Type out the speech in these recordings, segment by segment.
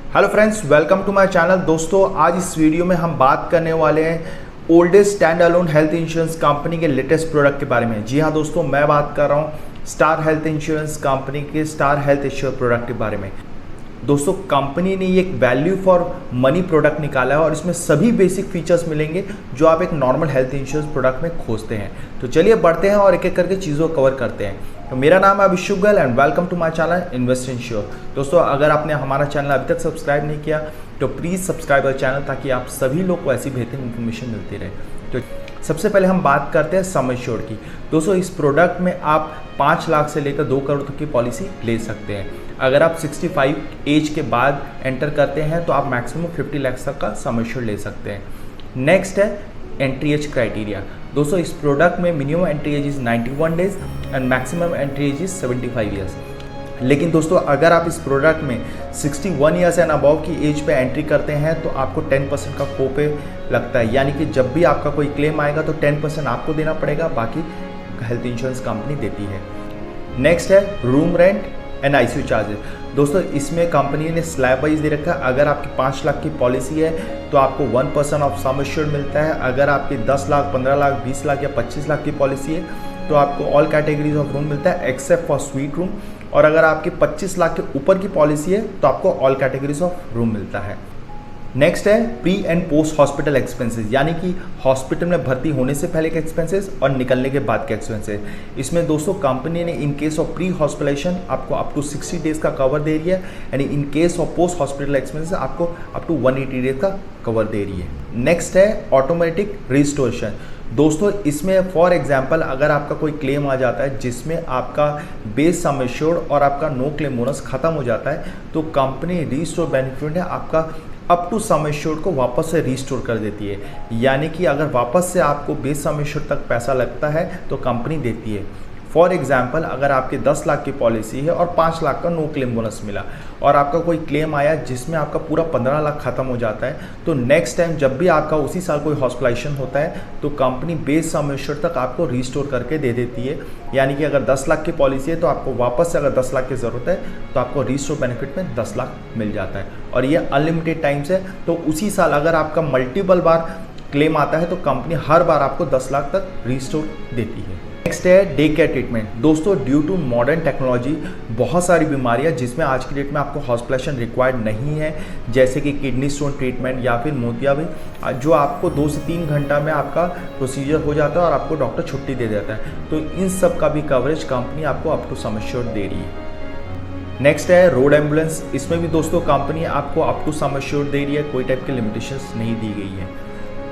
Hello friends, welcome to my channel. दोस्तों, आज इस वीडियो में हम बात करने वाले हैं oldest stand alone health insurance company के लेटेस्ट प्रोडक्ट के बारे में। जी हाँ दोस्तों, मैं बात कर रहा हूँ स्टार हेल्थ इंश्योरेंस कंपनी के स्टार हेल्थ इंश्योर प्रोडक्ट के बारे में। दोस्तों, कंपनी ने एक वैल्यू फॉर मनी प्रोडक्ट निकाला है और इसमें सभी बेसिक फीचर्स मिलेंगे जो आप एक नॉर्मल हेल्थ इंश्योरेंस प्रोडक्ट में खोजते हैं। तो चलिए बढ़ते हैं और एक एक करके चीज़ों को कवर करते हैं। तो मेरा नाम है Abhishek Goyal and welcome to my channel invest insure. दोस्तों, अगर आपने हमारा चैनल अभी तक सब्सक्राइब नहीं किया तो प्लीज़ सब्सक्राइब अवर चैनल, ताकि आप सभी लोग को ऐसी बेहतरीन इन्फॉर्मेशन मिलती रहे। तो सबसे पहले हम बात करते हैं सम एश्योर्ड की। दोस्तों, इस प्रोडक्ट में आप 5 लाख से लेकर 2 करोड़ तक की पॉलिसी ले सकते हैं। अगर आप 65 एज के बाद एंटर करते हैं तो आप मैक्सिमम 50 लाख तक का सम एश्योर्ड ले सकते हैं। नेक्स्ट है एंट्री एज क्राइटेरिया। दोस्तों, इस प्रोडक्ट में minimum entry age is 91 days and maximum entry age is 75 years. लेकिन दोस्तों, अगर आप इस प्रोडक्ट में 61 ईयर्स एंड अबव की एज पे एंट्री करते हैं तो आपको 10% का कोपे लगता है। यानी कि जब भी आपका कोई क्लेम आएगा तो 10% आपको देना पड़ेगा, बाकी हेल्थ इंश्योरेंस कंपनी देती है। नेक्स्ट है room rent and ICU charges. दोस्तों, इसमें कंपनी ने स्लैब वाइज दे रखा है। अगर आपकी 5 लाख की पॉलिसी है तो आपको 1% ऑफ सम एश्योर्ड मिलता है। अगर आपकी 10 लाख, 15 लाख, 20 लाख या 25 लाख की पॉलिसी है तो आपको ऑल कैटेगरीज ऑफ रूम मिलता है एक्सेप्ट फॉर स्वीट रूम। और अगर आपकी 25 लाख के ऊपर की पॉलिसी है तो आपको ऑल कैटेगरीज ऑफ रूम मिलता है। नेक्स्ट है pre and post hospital expenses, यानी कि हॉस्पिटल में भर्ती होने से पहले के एक्सपेंसेस और निकलने के बाद के एक्सपेंसेस। इसमें दोस्तों कंपनी ने in case of pre hospitalization आपको अप टू 60 डेज का कवर दे रही है, यानी in case of post hospital expenses आपको अप टू 180 डेज का कवर दे रही है। नेक्स्ट है ऑटोमेटिक रिस्टोरेशन। दोस्तों, इसमें फॉर एग्जांपल अगर आपका कोई क्लेम आ जाता है जिसमें आपका बेस सम एश्योर्ड और आपका नो क्लेम बोनस खत्म हो जाता है तो कंपनी रिस्टोर बेनिफिट है आपका अप टू सम एश्योर्ड को वापस से रिस्टोर कर देती है। यानी कि अगर वापस से आपको बेस सम एश्योर्ड तक पैसा लगता है तो कंपनी देती है। फॉर एग्जाम्पल, अगर आपकी 10 लाख की पॉलिसी है और 5 लाख का नो क्लेम बोनस मिला और आपका कोई क्लेम आया जिसमें आपका पूरा 15 लाख खत्म हो जाता है तो नेक्स्ट टाइम जब भी आपका उसी साल कोई हॉस्पिटलाइजेशन होता है तो कंपनी बेस सम एश्योर्ड तक आपको रिस्टोर करके दे देती है। यानी कि अगर 10 लाख की पॉलिसी है तो आपको वापस से अगर 10 लाख की ज़रूरत है तो आपको रिस्टोर बेनिफिट में 10 लाख मिल जाता है। और ये अनलिमिटेड टाइम्स है, तो उसी साल अगर आपका मल्टीपल बार क्लेम आता है तो कंपनी हर बार आपको 10 लाख तक रिस्टोर देती है। नेक्स्ट है डे केयर ट्रीटमेंट। दोस्तों, ड्यू टू मॉडर्न टेक्नोलॉजी बहुत सारी बीमारियां जिसमें आज की डेट में आपको हॉस्पिटलाइजेशन रिक्वायर्ड नहीं है, जैसे कि किडनी स्टोन ट्रीटमेंट या फिर मोतियाबिंद, जो आपको 2 से 3 घंटा में आपका प्रोसीजर हो जाता है और आपको डॉक्टर छुट्टी दे देता है। तो इन सब का भी कवरेज कंपनी आपको अप टू सम एश्योर्ड दे रही है। नेक्स्ट है रोड एम्बुलेंस। इसमें भी दोस्तों कंपनी आपको अप टू सम एश्योर्ड दे रही है, कोई टाइप की लिमिटेशंस नहीं दी गई है।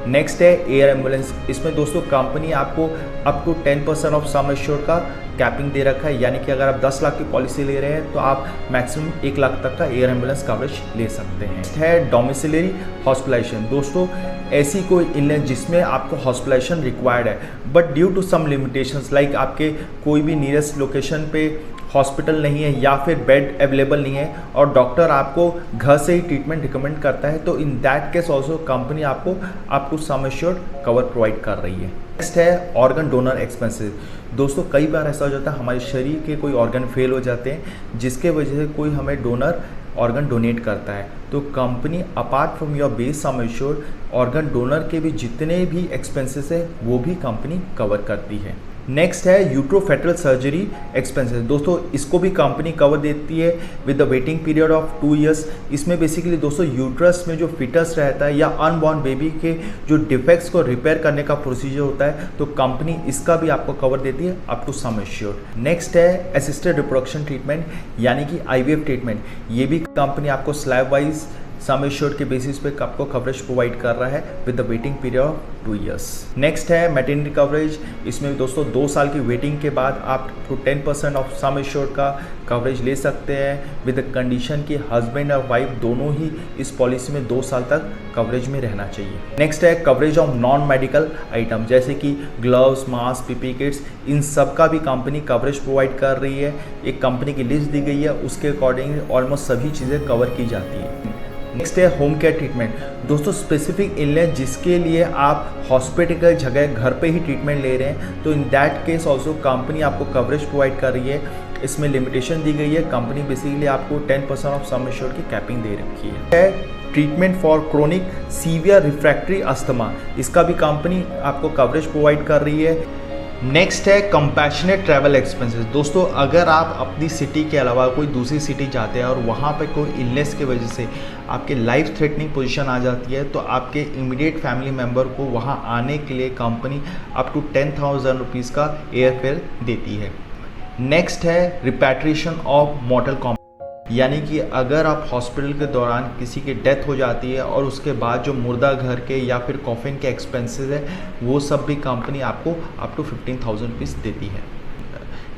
नेक्स्ट है एयर एम्बुलेंस। इसमें दोस्तों कंपनी आपको up to 10% of sum assured का कैपिंग दे रखा है। यानी कि अगर आप 10 लाख की पॉलिसी ले रहे हैं तो आप मैक्सिमम 1 लाख तक का एयर एम्बुलेंस कवरेज ले सकते हैं। नेक्स्ट है डोमिसिलरी हॉस्पिटलाइजेशन। दोस्तों, ऐसी कोई इलनेस जिसमें आपको हॉस्पिटलाइजेशन रिक्वायर्ड है but due to some limitations, like आपके कोई भी नियरेस्ट लोकेशन पे हॉस्पिटल नहीं है या फिर बेड अवेलेबल नहीं है और डॉक्टर आपको घर से ही ट्रीटमेंट रिकमेंड करता है, तो in that case also company आपको up to sum assured cover provide कर रही है। नेक्स्ट है ऑर्गन डोनर एक्सपेंसेस। दोस्तों, कई बार ऐसा हो जाता है हमारे शरीर के कोई ऑर्गन फेल हो जाते हैं जिसके वजह से कोई हमें डोनर ऑर्गन डोनेट करता है, तो company apart from your base sum assured organ donor के भी जितने भी एक्सपेंसेस है वो भी कंपनी कवर करती है। नेक्स्ट है यूट्रोफेटरल सर्जरी एक्सपेंसेस। दोस्तों, इसको भी कंपनी कवर देती है with the waiting period of 2 years. इसमें बेसिकली दोस्तों यूट्रस में जो फिटस रहता है या अनबॉर्न बेबी के जो डिफेक्ट्स को रिपेयर करने का प्रोसीजर होता है तो कंपनी इसका भी आपको कवर देती है up to sum assured. Next है असिस्टेड रिप्रोडक्शन ट्रीटमेंट, यानी कि IVF ट्रीटमेंट। ये भी कंपनी आपको स्लैब वाइज सम एश्योर्ड के बेसिस पे आपको कवरेज प्रोवाइड कर रहा है with the waiting period of 2 years. Next है मैटरनिटी कवरेज। इसमें दोस्तों 2 साल की वेटिंग के बाद आप 10% ऑफ सम एश्योर्ड का कवरेज ले सकते हैं विद द कंडीशन कि हस्बैंड और वाइफ दोनों ही इस पॉलिसी में 2 साल तक कवरेज में रहना चाहिए। नेक्स्ट है coverage of non medical item, जैसे कि ग्लव्स, मास्क, पीपी किट्स, इन सब का भी कंपनी कवरेज प्रोवाइड कर रही है। एक कंपनी की लिस्ट दी गई है, उसके अकॉर्डिंग ऑलमोस्ट सभी चीज़ें कवर की जाती है। नेक्स्ट है होम केयर ट्रीटमेंट। दोस्तों, स्पेसिफिक इलनेस जिसके लिए आप हॉस्पिटल की जगह घर पे ही ट्रीटमेंट ले रहे हैं तो in that case also company आपको कवरेज प्रोवाइड कर रही है। इसमें लिमिटेशन दी गई है। कंपनी बेसिकली आपको 10% ऑफ सम एश्योर्ड की कैपिंग दे रखी है। Treatment for chronic severe refractory asthma, इसका भी कंपनी आपको कवरेज प्रोवाइड कर रही है। नेक्स्ट है कंपैशनेट ट्रैवल एक्सपेंसेस। दोस्तों अगर आप अपनी सिटी के अलावा कोई दूसरी सिटी जाते हैं और वहाँ पे कोई इलनेस की वजह से आपके लाइफ थ्रेटनिंग पोजीशन आ जाती है, तो आपके इमीडिएट फैमिली मेम्बर को वहाँ आने के लिए कंपनी अप टू 10,000 रुपीज़ का एयरफेयर देती है। नेक्स्ट है रिपैट्रिएशन ऑफ मॉर्टल कॉम्प्लेक्स, यानी कि अगर आप हॉस्पिटल के दौरान किसी की डेथ हो जाती है और उसके बाद जो मुर्दा घर के या फिर कॉफिन के एक्सपेंसेस है वो सब भी कंपनी आपको अप टू 15,000 रुपीज़ देती है।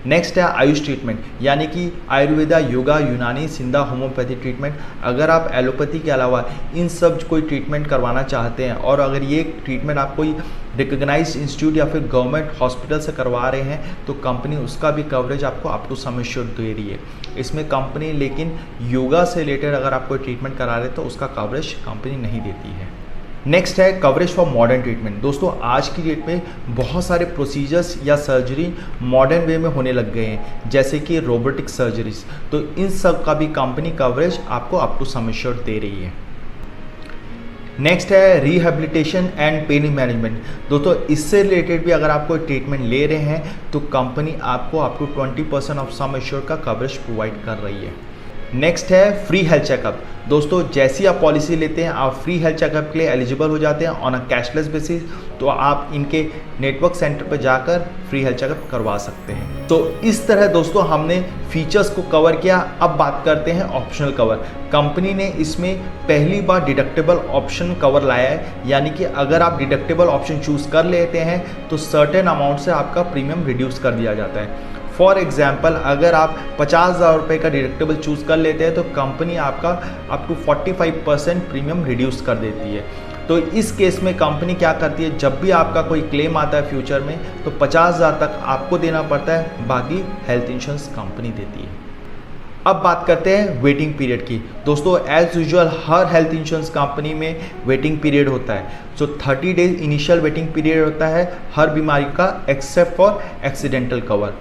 नेक्स्ट है आयुष ट्रीटमेंट, यानी कि आयुर्वेदा, योगा, यूनानी, सिंधा, होम्योपैथी ट्रीटमेंट। अगर आप एलोपैथी के अलावा इन सब कोई ट्रीटमेंट करवाना चाहते हैं और अगर ये ट्रीटमेंट आप कोई रिकॉग्नाइज्ड इंस्टीट्यूट या फिर गवर्नमेंट हॉस्पिटल से करवा रहे हैं तो कंपनी उसका भी कवरेज आपको अप टू सम एश्योर्ड दे रही है। इसमें कंपनी लेकिन योगा से रिलेटेड अगर आप कोई ट्रीटमेंट करा रहे हैं तो उसका कवरेज कंपनी नहीं देती है। नेक्स्ट है कवरेज फॉर मॉडर्न ट्रीटमेंट। दोस्तों आज की डेट में बहुत सारे प्रोसीजर्स या सर्जरी मॉडर्न वे में होने लग गए हैं, जैसे कि रोबोटिक सर्जरीज, तो इन सब का भी कंपनी कवरेज आपको अप टू सम एश्योर्ड दे रही है। नेक्स्ट है रिहेबिलिटेशन एंड पेन मैनेजमेंट। दोस्तों इससे रिलेटेड भी अगर आप कोई ट्रीटमेंट ले रहे हैं तो कंपनी आपको up to 20% of sum assured का कवरेज प्रोवाइड कर रही है। नेक्स्ट है फ्री हेल्थ चेकअप। दोस्तों जैसी आप पॉलिसी लेते हैं आप फ्री हेल्थ चेकअप के लिए एलिजिबल हो जाते हैं ऑन अ कैशलेस बेसिस, तो आप इनके नेटवर्क सेंटर पर जाकर फ्री हेल्थ चेकअप करवा सकते हैं। तो इस तरह दोस्तों हमने फीचर्स को कवर किया। अब बात करते हैं ऑप्शनल कवर। कंपनी ने इसमें पहली बार डिडक्टेबल ऑप्शन कवर लाया है, यानी कि अगर आप डिडक्टेबल ऑप्शन चूज़ कर लेते हैं तो सर्टेन अमाउंट से आपका प्रीमियम रिड्यूस कर दिया जाता है। फॉर एग्जाम्पल अगर आप 50,000 रुपये का डिडक्टेबल चूज़ कर लेते हैं तो कंपनी आपका अप टू 45% प्रीमियम रिड्यूस कर देती है। तो इस केस में कंपनी क्या करती है, जब भी आपका कोई क्लेम आता है फ्यूचर में तो 50,000 तक आपको देना पड़ता है, बाकी हेल्थ इंश्योरेंस कंपनी देती है। अब बात करते हैं वेटिंग पीरियड की। दोस्तों एज यूजुअल हर हेल्थ इंश्योरेंस कंपनी में वेटिंग पीरियड होता है। सो 30 डेज इनिशियल वेटिंग पीरियड होता है हर बीमारी का except for accidental cover.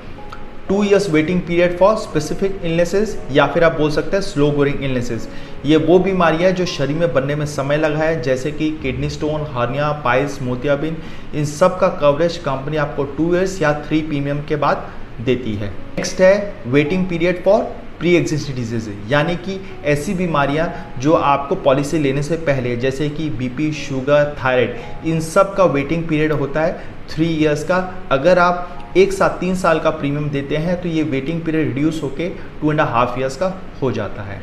2 years waiting period for specific illnesses, या फिर आप बोल सकते हैं स्लो ग्रोइंग इलनेसेस। ये वो बीमारियां जो शरीर में बनने में समय लगा है, जैसे कि किडनी स्टोन, हार्निया, पाइल्स, मोतियाबिंद, इन सब का कवरेज कंपनी आपको 2 years या 3 प्रीमियम के बाद देती है। नेक्स्ट है waiting period for pre existing disease, यानी कि ऐसी बीमारियां जो आपको पॉलिसी लेने से पहले, जैसे कि बीपी, शुगर, थायराइड, इन सब का वेटिंग पीरियड होता है 3 years का। अगर आप एक साथ 3 साल का प्रीमियम देते हैं तो ये वेटिंग पीरियड रिड्यूस होकर 2.5 years का हो जाता है।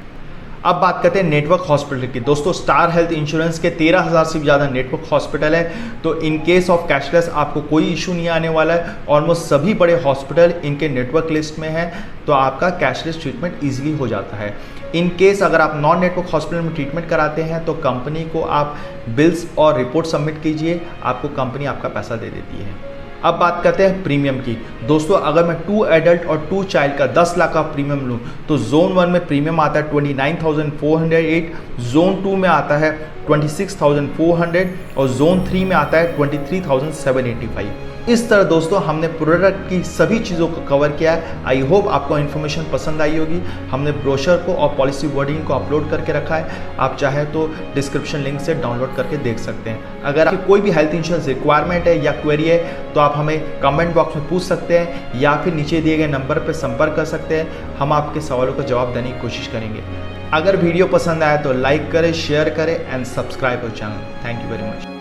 अब बात करते हैं नेटवर्क हॉस्पिटल की। दोस्तों स्टार हेल्थ इंश्योरेंस के 13,000 से भी ज़्यादा नेटवर्क हॉस्पिटल है, तो इन केस ऑफ कैशलेस आपको कोई इशू नहीं आने वाला है। ऑलमोस्ट सभी बड़े हॉस्पिटल इनके नेटवर्क लिस्ट में है, तो आपका कैशलेस ट्रीटमेंट ईजिली हो जाता है। इन केस अगर आप नॉन नेटवर्क हॉस्पिटल में ट्रीटमेंट कराते हैं तो कंपनी को आप बिल्स और रिपोर्ट सबमिट कीजिए, आपको कंपनी आपका पैसा दे देती है। अब बात करते हैं प्रीमियम की। दोस्तों अगर मैं 2 एडल्ट और 2 चाइल्ड का 10 लाख का प्रीमियम लूँ तो जोन 1 में प्रीमियम आता है 29,408, जोन 2 में आता है 26,400 और जोन 3 में आता है 23,785। इस तरह दोस्तों हमने प्रोडक्ट की सभी चीज़ों को कवर किया है। आई होप आपको इन्फॉर्मेशन पसंद आई होगी। हमने ब्रोशर को और पॉलिसी वर्डिंग को अपलोड करके रखा है, आप चाहे तो डिस्क्रिप्शन लिंक से डाउनलोड करके देख सकते हैं। अगर आपकी कोई भी हेल्थ इंश्योरेंस रिक्वायरमेंट है या क्वेरी है तो आप हमें कमेंट बॉक्स में पूछ सकते हैं या फिर नीचे दिए गए नंबर पर संपर्क कर सकते हैं। हम आपके सवालों का जवाब देने की कोशिश करेंगे। अगर वीडियो पसंद आया तो लाइक करें, शेयर करें and subscribe our channel. Thank you very much.